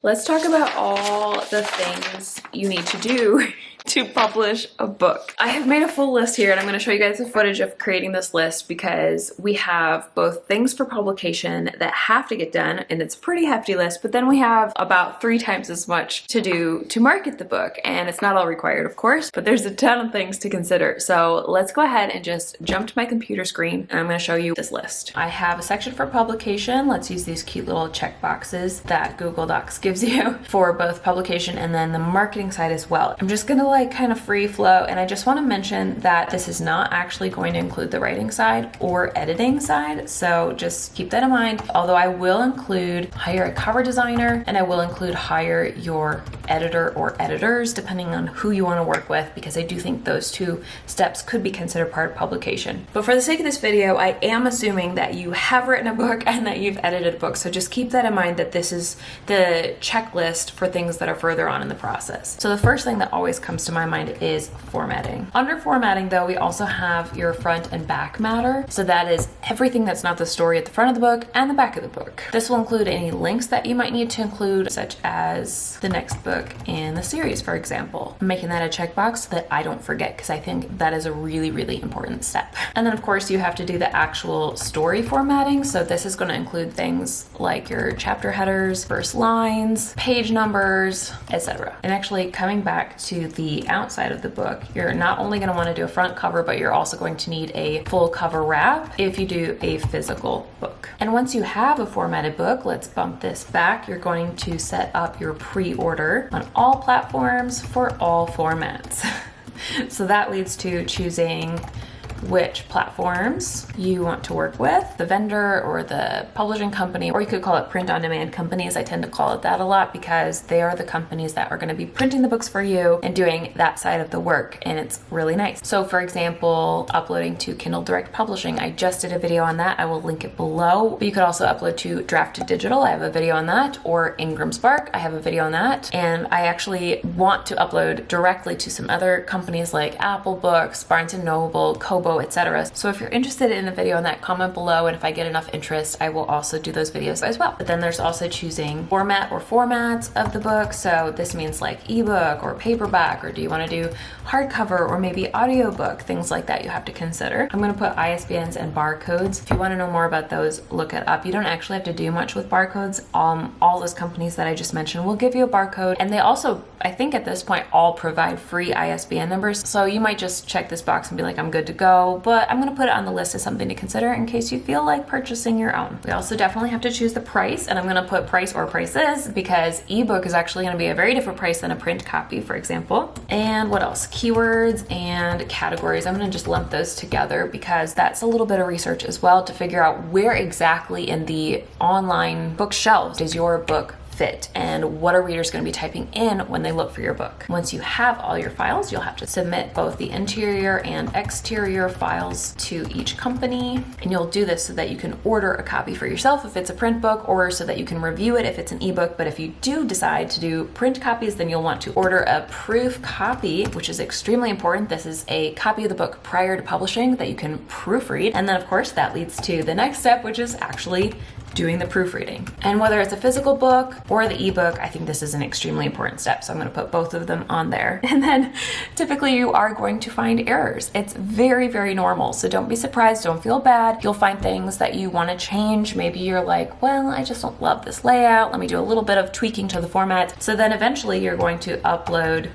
Let's talk about all the things you need to do to publish a book. I have made a full list here and I'm going to show you guys the footage of creating this list because we have both things for publication that have to get done, and it's a pretty hefty list, but then we have about 3 times as much to do to market the book, and it's not all required, of course, but there's a ton of things to consider. So let's go ahead and just jump to my computer screen and I'm going to show you this list. I have a section for publication. Let's use these cute little check boxes that Google Docs gives you for both publication and then the marketing side as well. I'm just going to kind of free flow, and I just want to mention that this is not actually going to include the writing side or editing side, so just keep that in mind. Although I will include hire a cover designer and I will include hire your editor or editors depending on who you want to work with, because I do think those 2 steps could be considered part of publication. But for the sake of this video, I am assuming that you have written a book and that you've edited a book, so just keep that in mind, that this is the checklist for things that are further on in the process. So the first thing that always comes to my mind is formatting. Under formatting though, we also have your front and back matter. So that is everything that's not the story at the front of the book and the back of the book. This will include any links that you might need to include, such as the next book in the series, for example. I'm making that a checkbox so that I don't forget, because I think that is a really, really important step. And then of course you have to do the actual story formatting. So this is going to include things like your chapter headers, first lines, page numbers, etc. And actually, coming back to the outside of the book, you're not only going to want to do a front cover, but you're also going to need a full cover wrap if you do a physical book. And once you have a formatted book, let's bump this back, you're going to set up your pre-order on all platforms for all formats. So that leads to choosing which platforms you want to work with, the vendor or the publishing company, or you could call it print on demand companies. I tend to call it that a lot because they are the companies that are going to be printing the books for you and doing that side of the work, and it's really nice. So for example, uploading to Kindle Direct Publishing, I just did a video on that. I will link it below. But you could also upload to Draft to Digital. I have a video on that, or Ingram Spark. I have a video on that. And I actually want to upload directly to some other companies like Apple Books, Barnes & Noble, Kobo, etc. So if you're interested in a video on that, comment below, and if I get enough interest, I will also do those videos as well. But then there's also choosing format or formats of the book. So this means like ebook or paperback, or do you want to do hardcover or maybe audiobook, things like that you have to consider. I'm going to put ISBNs and barcodes. If you want to know more about those, look it up. You don't actually have to do much with barcodes. All those companies that I just mentioned will give you a barcode, and they also, I think at this point, all provide free ISBN numbers. So you might just check this box and be like, I'm good to go. But I'm going to put it on the list as something to consider in case you feel like purchasing your own. We also definitely have to choose the price, and I'm going to put price or prices because ebook is actually going to be a very different price than a print copy, for example. And what else? Keywords and categories. I'm going to just lump those together because that's a little bit of research as well to figure out where exactly in the online bookshelves does your book fit and what are readers going to be typing in when they look for your book. Once you have all your files, you'll have to submit both the interior and exterior files to each company, and you'll do this so that you can order a copy for yourself if it's a print book, or so that you can review it if it's an ebook. But if you do decide to do print copies, then you'll want to order a proof copy, which is extremely important. This is a copy of the book prior to publishing that you can proofread, and then of course that leads to the next step, which is actually doing the proofreading. And whether it's a physical book or the ebook, I think this is an extremely important step. So I'm going to put both of them on there. And then typically you are going to find errors. It's very, very normal. So don't be surprised. Don't feel bad. You'll find things that you want to change. Maybe you're like, well, I just don't love this layout. Let me do a little bit of tweaking to the format. So then eventually you're going to upload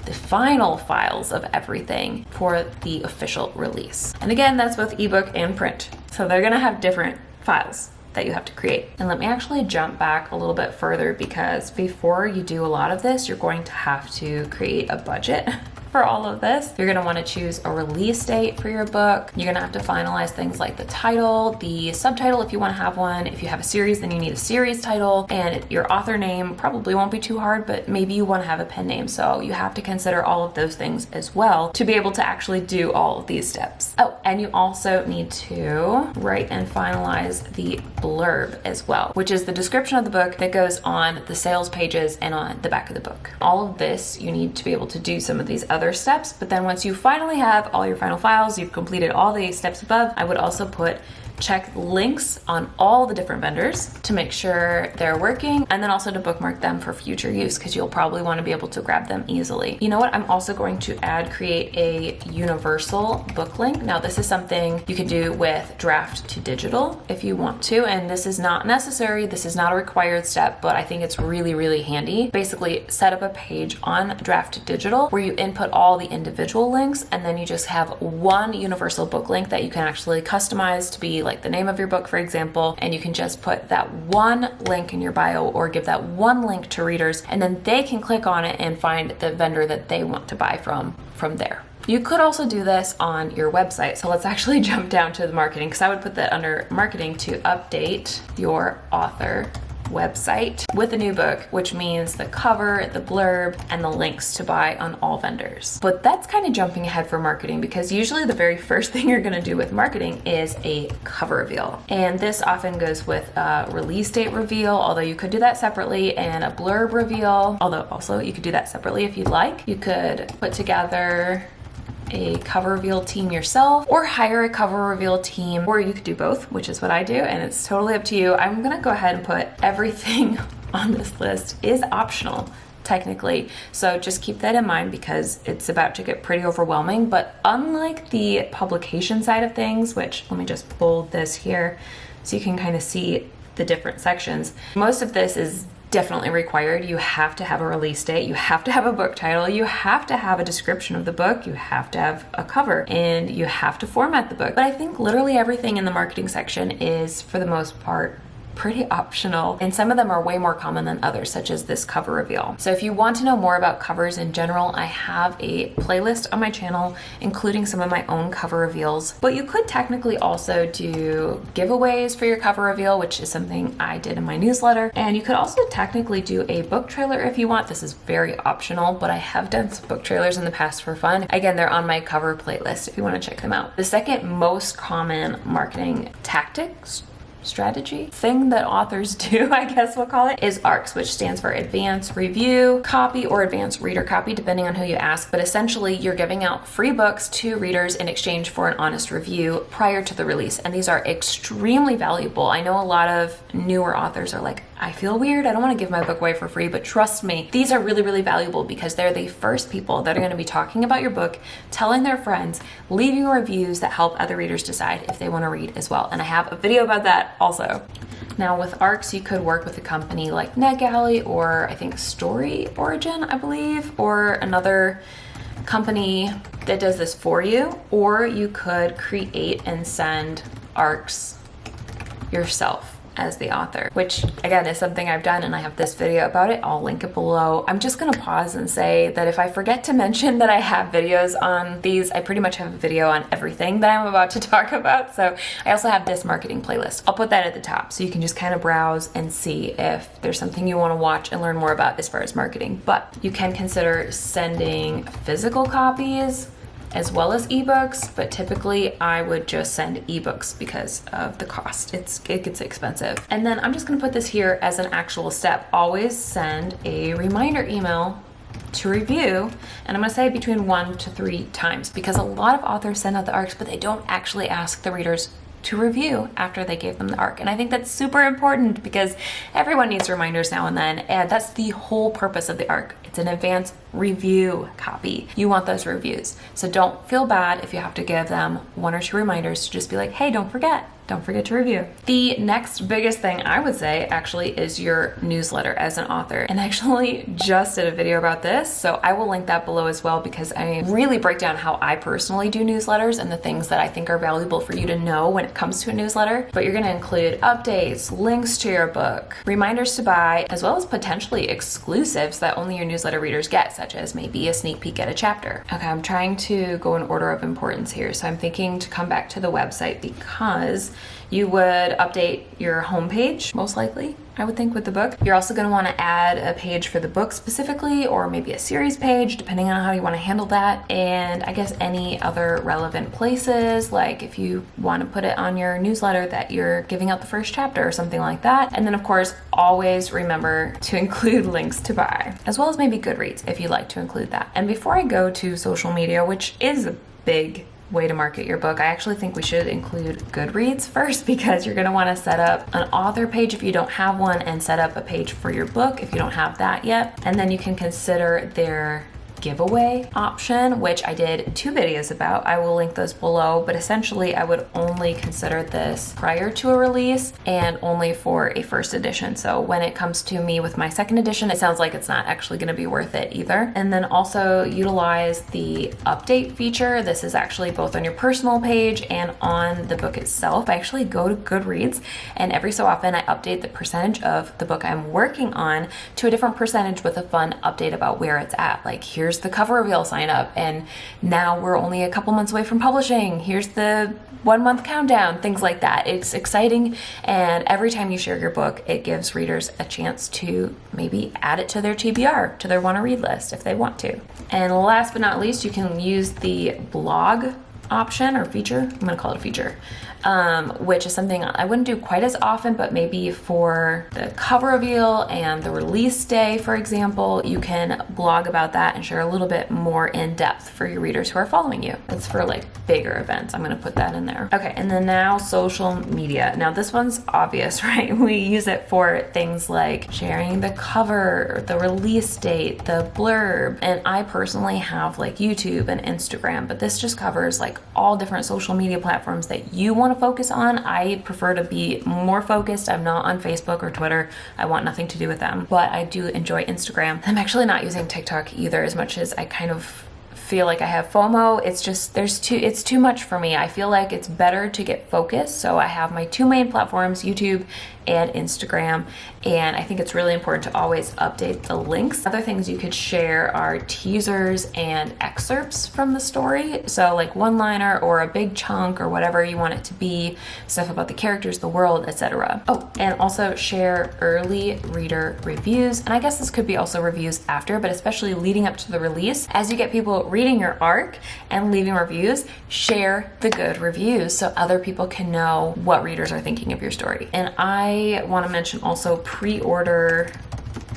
the final files of everything for the official release. And again, that's both ebook and print. So they're going to have different files that you have to create. And let me actually jump back a little bit further, because before you do a lot of this, you're going to have to create a budget for all of this. You're gonna wanna choose a release date for your book. You're gonna have to finalize things like the title, the subtitle if you wanna have one. If you have a series, then you need a series title, and your author name probably won't be too hard, but maybe you wanna have a pen name. So you have to consider all of those things as well to be able to actually do all of these steps. Oh, and you also need to write and finalize the blurb as well, which is the description of the book that goes on the sales pages and on the back of the book. All of this, you need to be able to do some of these other steps, but then once you finally have all your final files, you've completed all the steps above, I would also put check links on all the different vendors to make sure they're working, and then also to bookmark them for future use because you'll probably want to be able to grab them easily. You know what? I'm also going to create a universal book link. Now this is something you can do with draft to digital if you want to, and this is not necessary. This is not a required step, but I think it's really, really handy. Basically, set up a page on draft to digital where you input all the individual links, and then you just have one universal book link that you can actually customize to be like the name of your book, for example, and you can just put that one link in your bio or give that one link to readers, and then they can click on it and find the vendor that they want to buy from there. You could also do this on your website. So let's actually jump down to the marketing, because I would put that under marketing to update your author website with a new book, which means the cover, the blurb, and the links to buy on all vendors. But that's kind of jumping ahead for marketing, because usually the very first thing you're going to do with marketing is a cover reveal. And this often goes with a release date reveal, although you could do that separately, and a blurb reveal, although also you could do that separately if you'd like. You could put together a cover reveal team yourself or hire a cover reveal team, or you could do both, which is what I do, and it's totally up to you. I'm gonna go ahead and put everything on this list is optional technically, so just keep that in mind because it's about to get pretty overwhelming. But unlike the publication side of things, which let me just bold this here so you can kind of see the different sections, most of this is definitely required. You have to have a release date, you have to have a book title, you have to have a description of the book, you have to have a cover, and you have to format the book. But I think literally everything in the marketing section is, for the most part, pretty optional, and some of them are way more common than others, such as this cover reveal. So if you want to know more about covers in general, I have a playlist on my channel including some of my own cover reveals. But you could technically also do giveaways for your cover reveal, which is something I did in my newsletter, and you could also technically do a book trailer if you want. This is very optional, but I have done some book trailers in the past for fun. Again, they're on my cover playlist if you want to check them out. The second most common marketing strategy thing that authors do, I guess we'll call it, is ARCs, which stands for Advanced Review Copy or Advanced Reader Copy, depending on who you ask. But essentially, you're giving out free books to readers in exchange for an honest review prior to the release. And these are extremely valuable. I know a lot of newer authors are like, I feel weird, I don't want to give my book away for free, but trust me, these are really, really valuable because they're the first people that are going to be talking about your book, telling their friends, leaving reviews that help other readers decide if they want to read as well. And I have a video about that also. Now with ARCs, you could work with a company like NetGalley or I think Story Origin, I believe, or another company that does this for you, or you could create and send ARCs yourself as the author, which again is something I've done, and I have this video about it. I'll link it below. I'm just gonna pause and say that if I forget to mention that I have videos on these, I pretty much have a video on everything that I'm about to talk about. So I also have this marketing playlist. I'll put that at the top so you can just kind of browse and see if there's something you want to watch and learn more about as far as marketing. But you can consider sending physical copies as well as ebooks, but typically I would just send ebooks because of the cost. It gets expensive. And then I'm just gonna put this here as an actual step. Always send a reminder email to review, and I'm gonna say between 1 to 3 times, because a lot of authors send out the ARCs, but they don't actually ask the readers to review after they gave them the ARC. And I think that's super important because everyone needs reminders now and then, and that's the whole purpose of the ARC. It's an advanced review copy. You want those reviews. So don't feel bad if you have to give them 1 or 2 reminders to just be like, hey, don't forget to review. The next biggest thing I would say actually is your newsletter as an author. And I actually just did a video about this, so I will link that below as well, because I really break down how I personally do newsletters and the things that I think are valuable for you to know when it comes to a newsletter. But you're gonna include updates, links to your book, reminders to buy, as well as potentially exclusives that only your newsletter readers get, such as maybe a sneak peek at a chapter. Okay, I'm trying to go in order of importance here. So I'm thinking to come back to the website because you would update your homepage, most likely, I would think, with the book. You're also going to want to add a page for the book specifically, or maybe a series page, depending on how you want to handle that. And I guess any other relevant places, like if you want to put it on your newsletter that you're giving out the first chapter or something like that. And then of course, always remember to include links to buy, as well as maybe Goodreads if you'd like to include that. And before I go to social media, which is a big way to market your book. I actually think we should include Goodreads first, because you're gonna wanna set up an author page if you don't have one, and set up a page for your book if you don't have that yet. And then you can consider their giveaway option, which I did 2 videos about. I will link those below, but essentially I would only consider this prior to a release and only for a first edition. So when it comes to me with my second edition, it sounds like it's not actually going to be worth it either. And then also utilize the update feature. This is actually both on your personal page and on the book itself. I actually go to Goodreads, and every so often I update the percentage of the book I'm working on to a different percentage with a fun update about where it's at. Like, here's the cover reveal sign up, and now we're only a couple months away from publishing. Here's the 1 month countdown, things like that. It's exciting, and every time you share your book, it gives readers a chance to maybe add it to their TBR, to their want to read list if they want to. And last but not least, you can use the blog option or feature. I'm gonna call it a feature, which is something I wouldn't do quite as often, but maybe for the cover reveal and the release day, for example, you can blog about that and share a little bit more in depth for your readers who are following you. It's for like bigger events. I'm gonna put that in there. Okay, and then now social media. Now this one's obvious, right? We use it for things like sharing the cover, the release date, the blurb, and I personally have like YouTube and Instagram, but this just covers like all different social media platforms that you want to focus on. I prefer to be more focused. I'm not on Facebook or Twitter. I want nothing to do with them, but I do enjoy Instagram. I'm actually not using TikTok either, as much as I kind of feel like I have FOMO. It's just, it's too much for me. I feel like it's better to get focused. So I have my 2 main platforms, YouTube and Instagram, and I think it's really important to always update the links. Other things you could share are teasers and excerpts from the story. So like one-liner or a big chunk or whatever you want it to be, stuff about the characters, the world, etc. Oh, and also share early reader reviews. And I guess this could be also reviews after, but especially leading up to the release. As you get people reading your arc and leaving reviews, share the good reviews so other people can know what readers are thinking of your story. And I want to mention also pre-order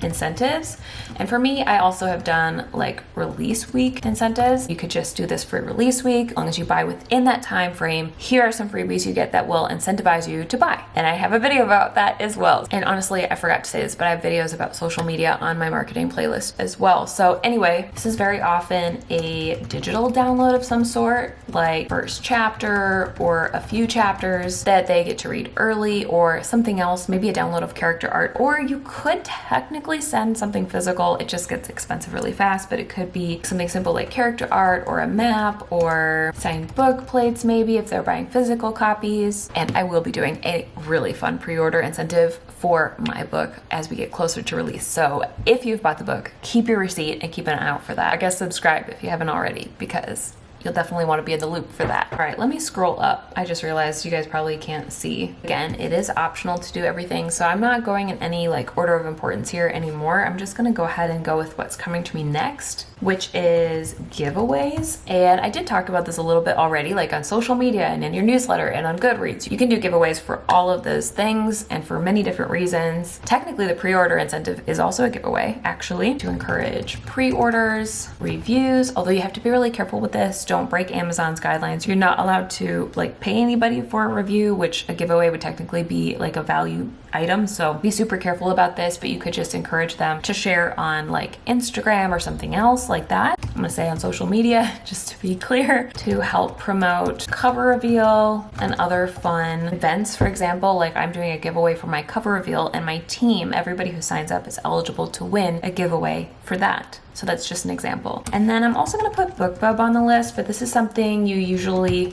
incentives. And for me, I also have done like release week incentives. You could just do this for release week. As long as you buy within that time frame, here are some freebies you get that will incentivize you to buy. And I have a video about that as well. And honestly, I forgot to say this, but I have videos about social media on my marketing playlist as well. So anyway, this is very often a digital download of some sort, like first chapter or a few chapters that they get to read early, or something else, maybe a download of character art, or you could technically send something physical. It just gets expensive really fast, but it could be something simple like character art or a map or signed book plates, maybe if they're buying physical copies. And I will be doing a really fun pre-order incentive for my book as we get closer to release. So if you've bought the book, keep your receipt and keep an eye out for that. I guess subscribe if you haven't already, because you'll definitely want to be in the loop for that. All right, let me scroll up. I just realized you guys probably can't see. Again, it is optional to do everything, so I'm not going in any like order of importance here anymore. I'm just gonna go ahead and go with what's coming to me next, which is giveaways. And I did talk about this a little bit already, like on social media and in your newsletter and on Goodreads. You can do giveaways for all of those things and for many different reasons. Technically, the pre-order incentive is also a giveaway, actually, to encourage pre-orders, reviews, although you have to be really careful with this. Don't break Amazon's guidelines. You're not allowed to like pay anybody for a review, which a giveaway would technically be like a value item. So be super careful about this, but you could just encourage them to share on like Instagram or something else like that. I'm gonna say on social media, just to be clear, to help promote cover reveal and other fun events. For example, like I'm doing a giveaway for my cover reveal, and my team, everybody who signs up is eligible to win a giveaway for that. So that's just an example. And then I'm also gonna put BookBub on the list, but this is something you usually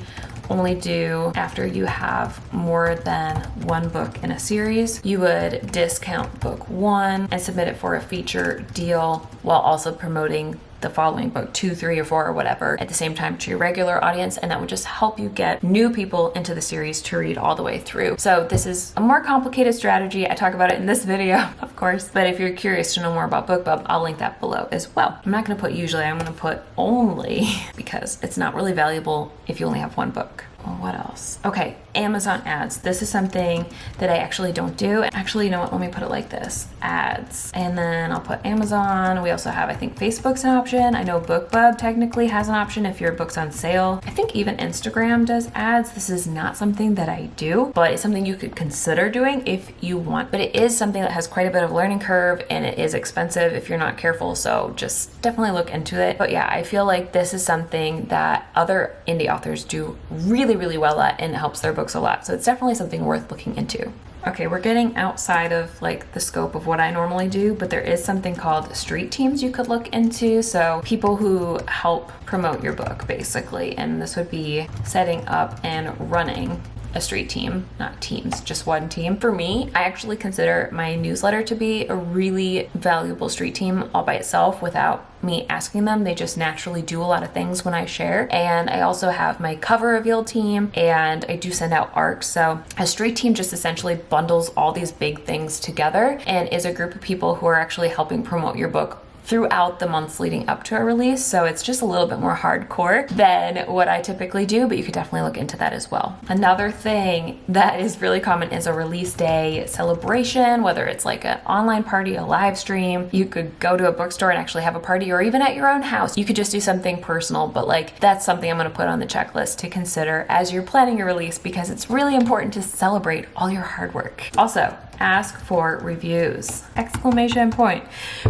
only do after you have more than one book in a series. You would discount book 1 and submit it for a feature deal while also promoting the following book 2, 3, or 4 or whatever at the same time to your regular audience, and that would just help you get new people into the series to read all the way through. So this is a more complicated strategy. I talk about it in this video, of course, but if you're curious to know more about BookBub, I'll link that below as well. I'm not gonna put usually, I'm gonna put only, because it's not really valuable if you only have one book. what else? Okay, Amazon ads. This is something that I actually don't do. Actually, you know what? Let me put it like this. Ads. And then I'll put Amazon. We also have, I think, Facebook's an option. I know BookBub technically has an option if your book's on sale. I think even Instagram does ads. This is not something that I do, but it's something you could consider doing if you want. But it is something that has quite a bit of learning curve and it is expensive if you're not careful. So just definitely look into it. But yeah, I feel like this is something that other indie authors do really, really well at, and it helps their books a lot. So it's definitely something worth looking into. Okay, we're getting outside of like the scope of what I normally do, but there is something called street teams you could look into. So people who help promote your book basically, and this would be setting up and running a street team, not teams, just one team. For me, I actually consider my newsletter to be a really valuable street team all by itself without me asking them. They just naturally do a lot of things when I share. And I also have my cover reveal team, and I do send out ARCs. So a street team just essentially bundles all these big things together and is a group of people who are actually helping promote your book throughout the months leading up to a release. So it's just a little bit more hardcore than what I typically do, but you could definitely look into that as well. Another thing that is really common is a release day celebration, whether it's like an online party, a live stream. You could go to a bookstore and actually have a party, or even at your own house. You could just do something personal, but like that's something I'm gonna put on the checklist to consider as you're planning your release, because it's really important to celebrate all your hard work. Also, ask for reviews, exclamation point,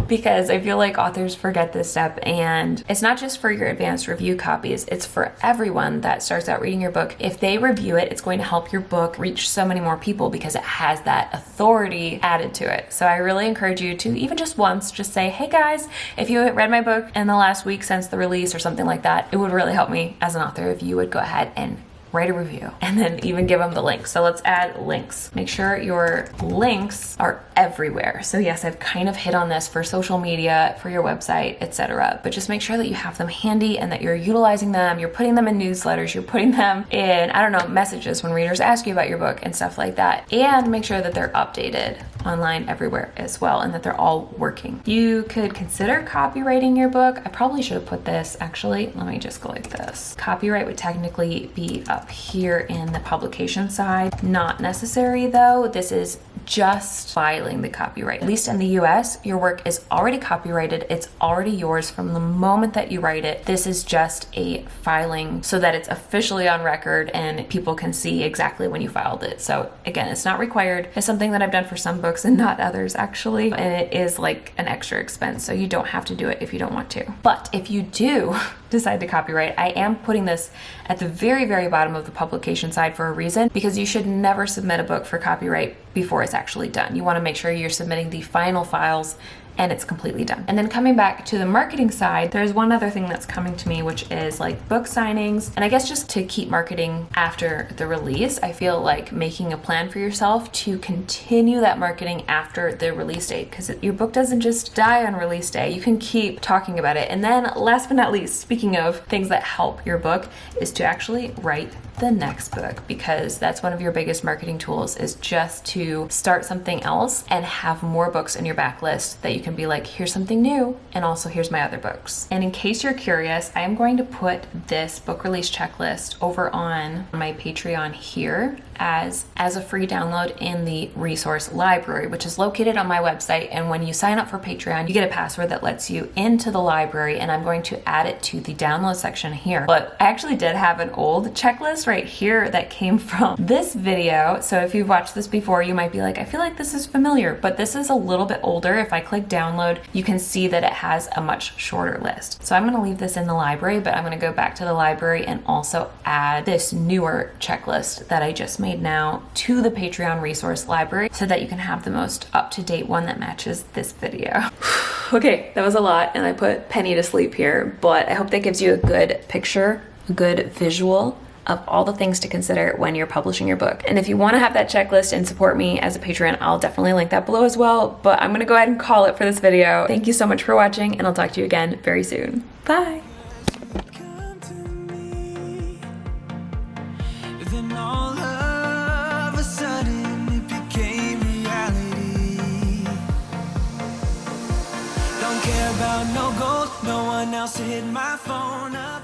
because I feel like authors forget this step, and it's not just for your advanced review copies, it's for everyone that starts out reading your book. If they review it, it's going to help your book reach so many more people because it has that authority added to it. So I really encourage you to even just once, just say, hey guys, if you read my book in the last week since the release or something like that, it would really help me as an author if you would go ahead and write a review and then even give them the link. So let's add links. Make sure your links are everywhere. So yes, I've kind of hit on this for social media, for your website, etc. But just make sure that you have them handy and that you're utilizing them. You're putting them in newsletters, you're putting them in, I don't know, messages when readers ask you about your book and stuff like that. And make sure that they're updated online everywhere as well, and that they're all working. You could consider copywriting your book. I probably should have put this, actually, let me just go like this. Copyright would technically be up here in the publication side. Not necessary though. This is just filing the copyright. At least in the US, your work is already copyrighted. It's already yours from the moment that you write it. This is just a filing so that it's officially on record and people can see exactly when you filed it. So again, it's not required. It's something that I've done for some books and not others actually. And it is like an extra expense. So you don't have to do it if you don't want to. But if you do decide to copyright, I am putting this at the very, very bottom of the publication side for a reason, because you should never submit a book for copyright before it's actually done. You want to make sure you're submitting the final files and it's completely done. And then coming back to the marketing side, there's one other thing that's coming to me, which is like book signings. And I guess just to keep marketing after the release, I feel like making a plan for yourself to continue that marketing after the release date, because your book doesn't just die on release day. You can keep talking about it. And then last but not least, speaking of things that help your book, is to actually write the next book, because that's one of your biggest marketing tools, is just to start something else and have more books in your backlist that you can be like, here's something new, and also here's my other books. And in case you're curious, I am going to put this book release checklist over on my Patreon here as a free download in the resource library, which is located on my website. And when you sign up for Patreon, you get a password that lets you into the library, and I'm going to add it to the download section here. But I actually did have an old checklist right here that came from this video. So if you've watched this before, you might be like, I feel like this is familiar, but this is a little bit older. If I click download, you can see that it has a much shorter list. So I'm going to leave this in the library, but I'm going to go back to the library and also add this newer checklist that I just made now to the Patreon resource library, so that you can have the most up-to-date one that matches this video. Okay, that was a lot, and I put Penny to sleep here, but I hope that gives you a good picture, a good visual of all the things to consider when you're publishing your book. And if you want to have that checklist and support me as a Patreon, I'll definitely link that below as well. But I'm going to go ahead and call it for this video. Thank you so much for watching, and I'll talk to you again very soon. Bye. No gold, no one else to hit my phone up.